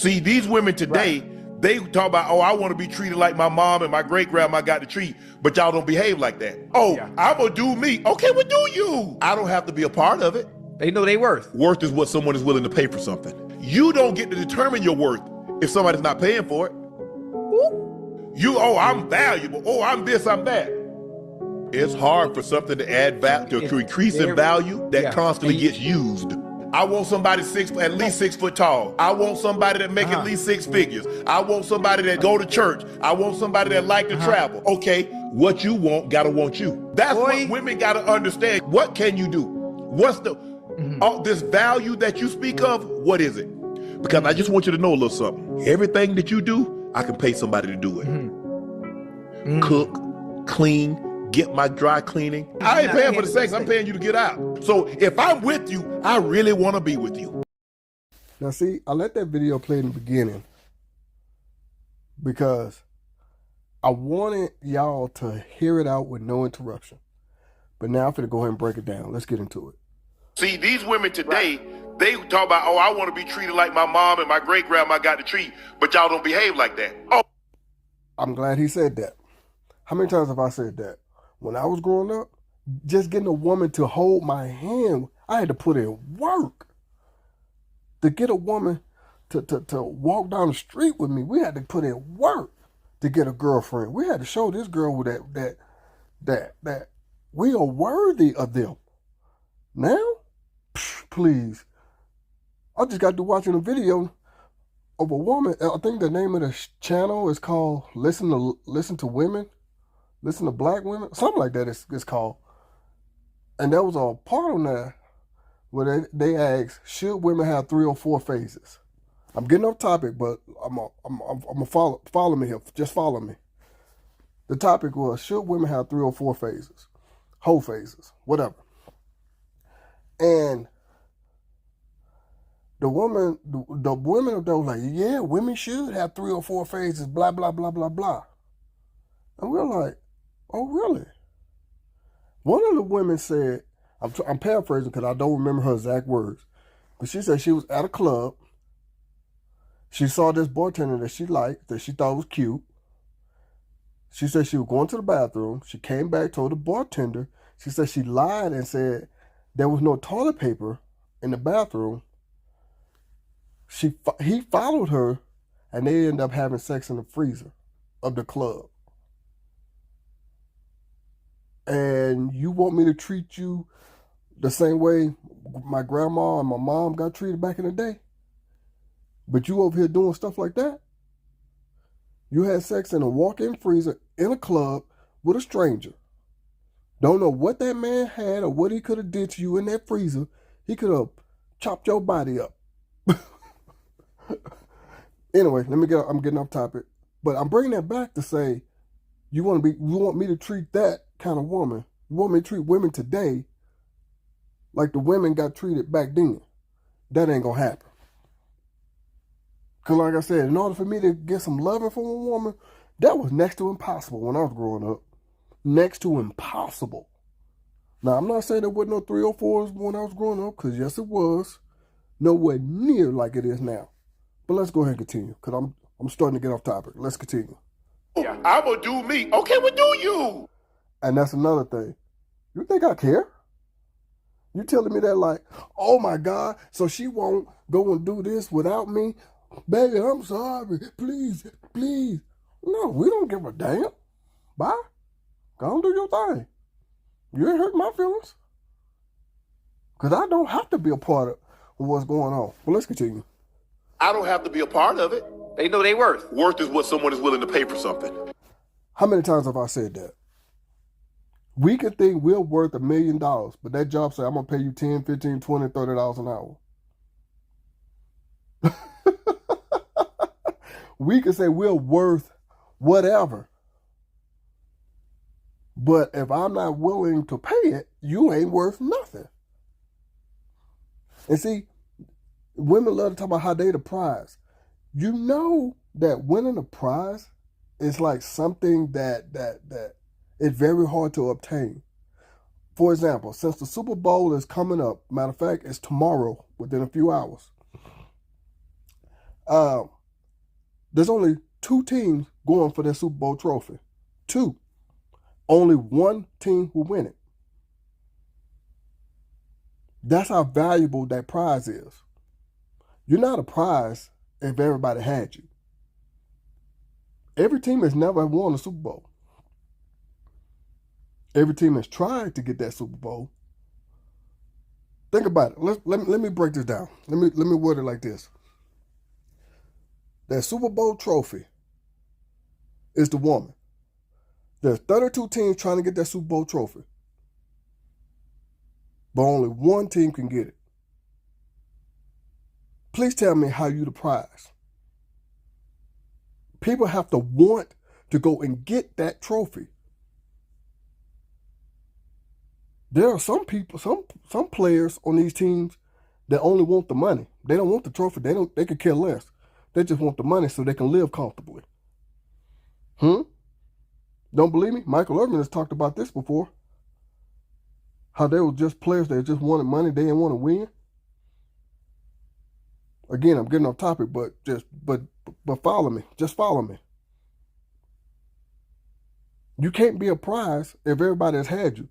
See, these women today, they talk about, oh, I want to be treated like my mom and my great grandma got to treat, but y'all don't behave like that. Oh, I'm gonna do me. Okay, well, do you? I don't have to be a part of it. They know their worth. Worth is what someone is willing to pay for something. You don't get to determine your worth if somebody's not paying for it. You, oh, I'm valuable. Oh, I'm this, I'm that. It's hard for something to add value, to increase in value that constantly gets used. I want somebody at least 6 foot tall. I want somebody that make at least 6 figures. I want somebody that go to church. I want somebody that like to travel. Okay, what you want gotta want you. That's what women gotta understand. What can you do? What's the all this value that you speak of? What is it? Because I just want you to know a little something. Everything that you do, I can pay somebody to do it. Cook, clean, get my dry cleaning. I ain't paying for the sex, I'm paying you to get out. So if I'm with you, I really want to be with you. Now see, I let that video play in the beginning because I wanted y'all to hear it out with no interruption. But now I'm going to go ahead and break it down. Let's get into it. See, these women today, they talk about, oh, I want to be treated like my mom and my great grandma got to treat, but y'all don't behave like that. Oh, I'm glad he said that. How many times have I said that? When I was growing up, just getting a woman to hold my hand, I had to put in work. To get a woman to walk down the street with me, we had to put in work to get a girlfriend. We had to show this girl that we are worthy of them. Now, please. I just got to watching a video of a woman. I think the name of the channel is called Listen to Women. Listen to Black Women, something like that it's called. And there was a part on there where they asked, should women have 3 or 4 phases? I'm getting off topic, but I'm gonna follow me here. Just follow me. The topic was, should women have 3 or 4 phases? Whole phases, whatever. And the women up there was like, yeah, women should have 3 or 4 phases, blah, blah, blah, blah, blah. And we're like, oh, really? One of the women said, I'm paraphrasing because I don't remember her exact words, but she said she was at a club. She saw this bartender that she liked, that she thought was cute. She said she was going to the bathroom. She came back, told the bartender. She said she lied and said there was no toilet paper in the bathroom. He followed her, and they ended up having sex in the freezer of the club. And you want me to treat you the same way my grandma and my mom got treated back in the day? But you over here doing stuff like that? You had sex in a walk-in freezer in a club with a stranger. Don't know what that man had or what he could have did to you in that freezer. He could have chopped your body up. Anyway, I'm getting off topic. But I'm bringing that back to say, you want me to treat that kind of woman. You want me to treat women today like the women got treated back then. That ain't gonna happen. Because like I said, in order for me to get some loving from a woman, that was next to impossible when I was growing up. Next to impossible. Now, I'm not saying there wasn't no 3 or 4s when I was growing up, because yes, it was. Nowhere near like it is now. But let's go ahead and continue, because I'm starting to get off topic. Let's continue. I'm gonna do me. Okay, well, do you? And that's another thing. You think I care? You telling me that like, oh my God, so she won't go and do this without me? Baby, I'm sorry. Please, please. No, we don't give a damn. Bye. Go on, do your thing. You ain't hurt my feelings. Because I don't have to be a part of what's going on. But let's continue. I don't have to be a part of it. They know their worth. Worth is what someone is willing to pay for something. How many times have I said that? We could think we're worth $1 million, but that job said, I'm going to pay you $10, $15, $20, $30 an hour. We could say we're worth whatever. But if I'm not willing to pay it, you ain't worth nothing. And see, women love to talk about how they the prize. You know that winning a prize is like something that is very hard to obtain. For example, since the Super Bowl is coming up, matter of fact, it's tomorrow, within a few hours. There's only 2 teams going for that Super Bowl trophy. 2. Only 1 team will win it. That's how valuable that prize is. You're not a prize if everybody had you. Every team has never won a Super Bowl. Every team has tried to get that Super Bowl. Think about it. Let me break this down. Let me word it like this. That Super Bowl trophy is the woman. There's 32 teams trying to get that Super Bowl trophy. But only 1 team can get it. Please tell me how you the prize. People have to want to go and get that trophy. There are some people, some players on these teams that only want the money. They don't want the trophy. They could care less. They just want the money so they can live comfortably. Don't believe me? Michael Irvin has talked about this before. How they were just players that just wanted money. They didn't want to win. Again, I'm getting off topic, but follow me. Just follow me. You can't be a prize if everybody has had you.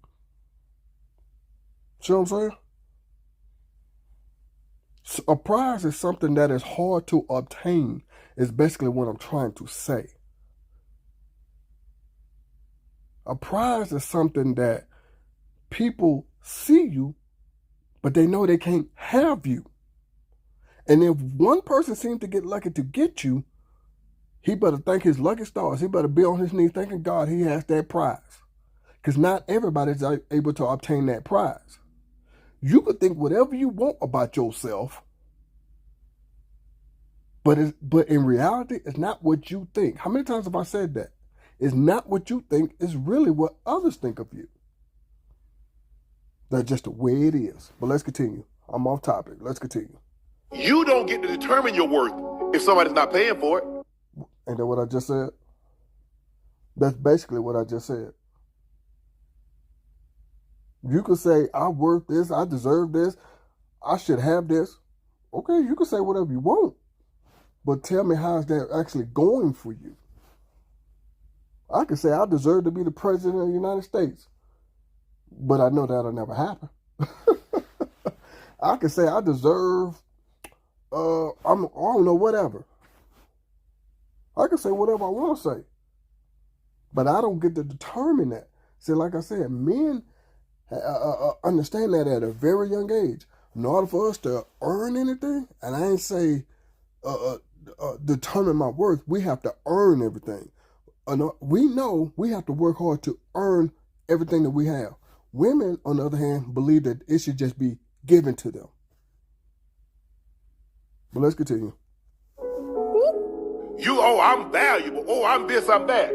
See what I'm saying? So a prize is something that is hard to obtain, is basically what I'm trying to say. A prize is something that people see you, but they know they can't have you. And if one person seems to get lucky to get you, he better thank his lucky stars. He better be on his knees thanking God he has that prize. Because not everybody is able to obtain that prize. You could think whatever you want about yourself, but in reality, it's not what you think. How many times have I said that? It's not what you think, it's really what others think of you. That's just the way it is. But let's continue. I'm off topic. Let's continue. You don't get to determine your worth if somebody's not paying for it. Ain't that what I just said? That's basically what I just said. You could say, I'm worth this, I deserve this, I should have this. Okay, you can say whatever you want. But tell me how is that actually going for you? I could say I deserve to be the president of the United States. But I know that'll never happen. I could say I deserve, I don't know, whatever. I can say whatever I want to say. But I don't get to determine that. See, like I said, men understand that at a very young age. In order for us to earn anything, and I ain't say determine my worth, we have to earn everything. We know we have to work hard to earn everything that we have. Women, on the other hand, believe that it should just be given to them. But let's continue. I'm valuable. I'm this, I'm that.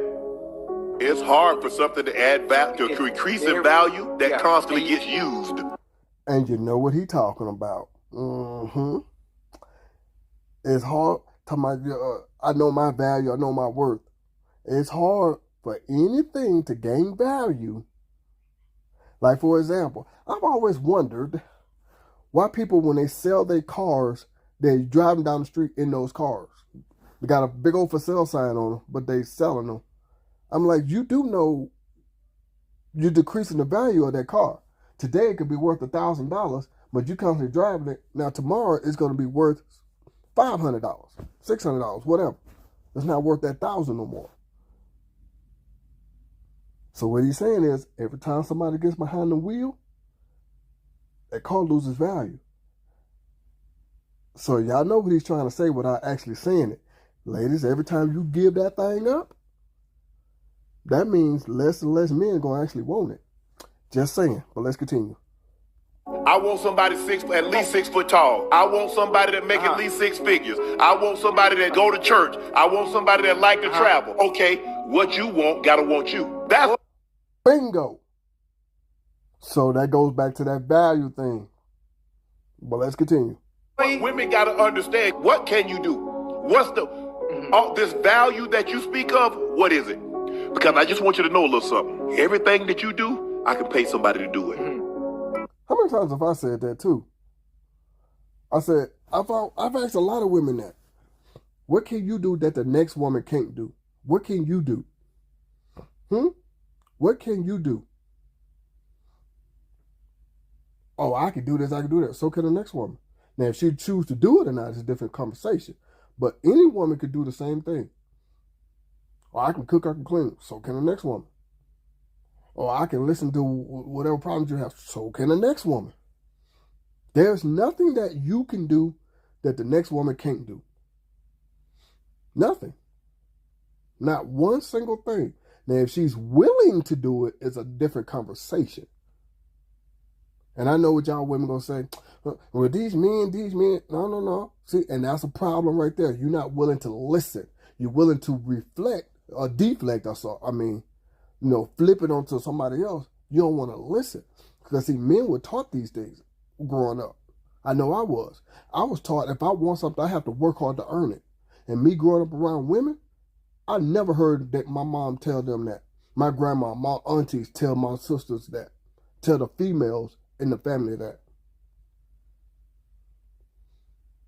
It's hard for something to add value, to increase in value that constantly gets used. And you know what he's talking about. It's hard. I know my value, I know my worth. It's hard for anything to gain value. Like, for example, I've always wondered why people, when they sell their cars, they're driving down the street in those cars. They got a big old for sale sign on them, but they selling them. I'm like, you do know you're decreasing the value of that car. Today it could be worth $1,000, but you constantly driving it. Now tomorrow it's going to be worth $500, $600, whatever. It's not worth that $1,000 no more. So what he's saying is, every time somebody gets behind the wheel, that car loses value. So y'all know what he's trying to say without actually saying it. Ladies, every time you give that thing up, that means less and less men are going to actually want it. Just saying, but let's continue. I want somebody at least 6 foot tall. I want somebody that make at least 6 figures. I want somebody that go to church. I want somebody that like to travel. Okay, what you want, gotta want you. That's bingo. So that goes back to that value thing. But let's continue. Women gotta understand, what can you do? What's this value that you speak of, what is it? Because I just want you to know a little something. Everything that you do, I can pay somebody to do it. How many times have I said that too? I said, I've asked a lot of women that. What can you do that the next woman can't do? What can you do? What can you do? Oh, I can do this, I can do that. So can the next woman. Now, if she chooses to do it or not, it's a different conversation. But any woman could do the same thing. Or I can cook, I can clean. So can the next woman. Or I can listen to whatever problems you have. So can the next woman. There's nothing that you can do that the next woman can't do. Nothing. Not one single thing. Now, if she's willing to do it, it's a different conversation. And I know what y'all women gonna say. Well, these men. No. See, and that's a problem right there. You're not willing to listen. You're willing to reflect or deflect or so. Flip it onto somebody else. You don't want to listen. Because see, men were taught these things growing up. I know I was. I was taught if I want something, I have to work hard to earn it. And me growing up around women, I never heard that my mom tell them that. My grandma, my aunties tell my sisters that. Tell the females in the family that.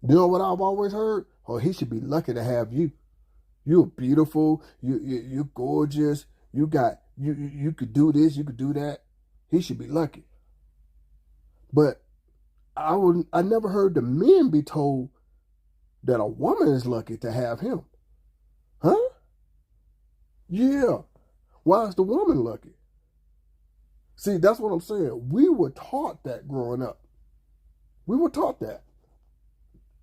You know what I've always heard? Oh, he should be lucky to have you. You're beautiful. You're gorgeous. You could do this. You could do that. He should be lucky. But I never heard the men be told that a woman is lucky to have him. Huh? Yeah. Why is the woman lucky? See, that's what I'm saying. We were taught that growing up. We were taught that.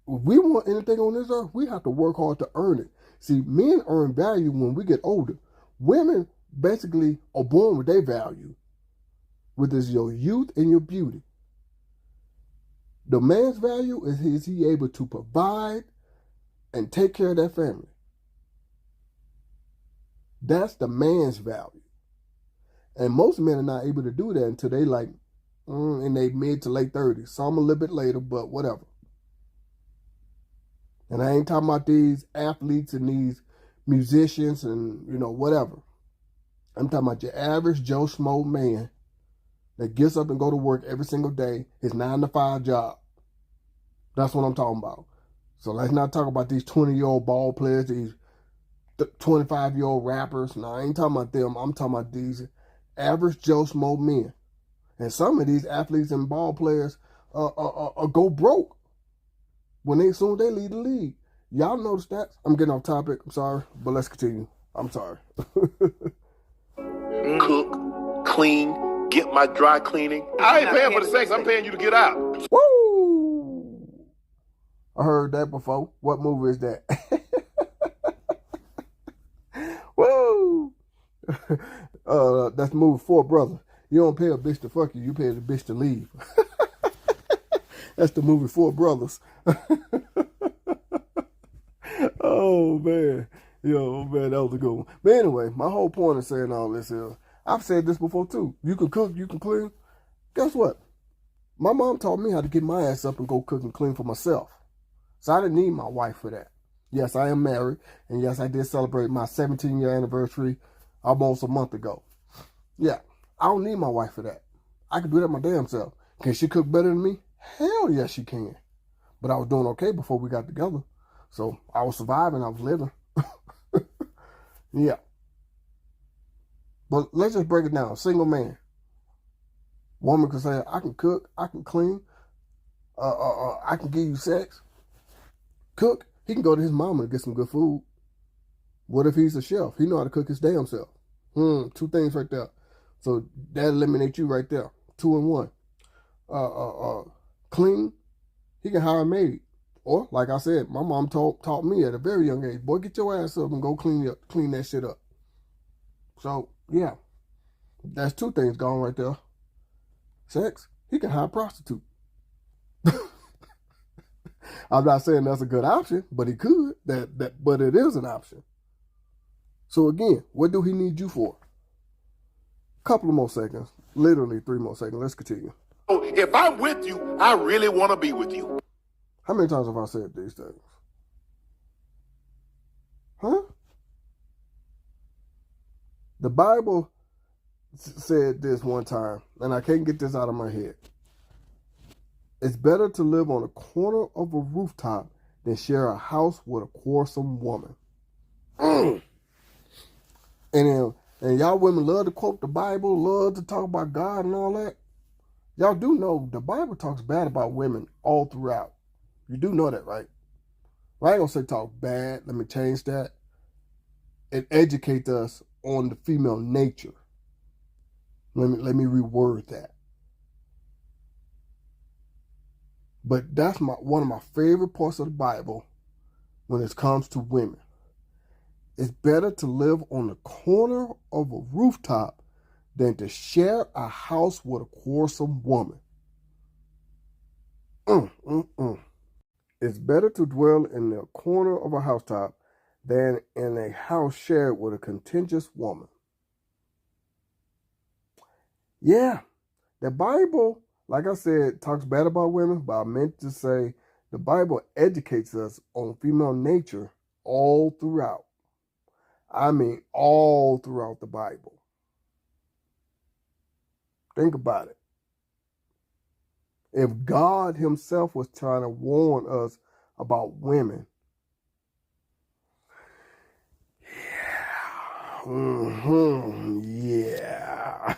If we want anything on this earth, we have to work hard to earn it. See, men earn value when we get older. Women basically are born with their value, which is your youth and your beauty. The man's value is he able to provide and take care of that family. That's the man's value. And most men are not able to do that until they in their mid to late 30s. Some a little bit later, but whatever. And I ain't talking about these athletes and these musicians and, whatever. I'm talking about your average Joe Schmo man that gets up and go to work every single day, his 9-to-5 job. That's what I'm talking about. So let's not talk about these 20-year-old ball players, these 25-year-old rappers. No, I ain't talking about them. I'm talking about these average Joe Schmo men. And some of these athletes and ball players go broke as soon as they leave the league. Y'all know the stats. I'm getting off topic. I'm sorry, but let's continue. I'm sorry. Cook, clean, get my dry cleaning. I ain't paying for the sex. I'm paying you to get out. Woo! I heard that before. What movie is that? Woo! That's the movie Four Brothers. You don't pay a bitch to fuck you. You pay the bitch to leave. That's the movie Four Brothers. Oh, man. Yo, man, that was a good one. But anyway, my whole point of saying all this is, I've said this before too. You can cook, you can clean. Guess what? My mom taught me how to get my ass up and go cook and clean for myself. So I didn't need my wife for that. Yes, I am married. And yes, I did celebrate my 17-year anniversary almost a month ago. Yeah, I don't need my wife for that. I can do that my damn self. Can she cook better than me? Hell yes, she can. But I was doing okay before we got together. So I was surviving, I was living. Yeah. But let's just break it down. Single man. Woman can say, I can cook, I can clean, I can give you sex. Cook, he can go to his mama and get some good food. What if he's a chef? He know how to cook his damn self. 2 things right there. So that eliminates you right there. 2 in 1. Clean, he can hire a maid. Or, like I said, my mom taught me at a very young age, boy, get your ass up and go clean that shit up. So, yeah. That's 2 things gone right there. Sex, he can hire a prostitute. I'm not saying that's a good option, but he could. But it is an option. So again, what do he need you for? Couple of more seconds. Literally 3 more seconds. Let's continue. If I'm with you, I really want to be with you. How many times have I said these things? Huh? The Bible said this one time, and I can't get this out of my head. It's better to live on a corner of a rooftop than share a house with a quarrelsome woman. Mm. And y'all women love to quote the Bible, love to talk about God and all that. Y'all do know the Bible talks bad about women all throughout. You do know that, right? Well, I ain't gonna say talk bad. Let me change that. It educates us on the female nature. Let me reword that. But that's one of my favorite parts of the Bible when it comes to women. It's better to live on the corner of a rooftop than to share a house with a quarrelsome woman. It's better to dwell in the corner of a housetop than in a house shared with a contentious woman. Yeah, the Bible, like I said, talks bad about women, but I meant to say the Bible educates us on female nature all throughout. I mean, all throughout the Bible. Think about it. If God himself was trying to warn us about women, yeah, yeah.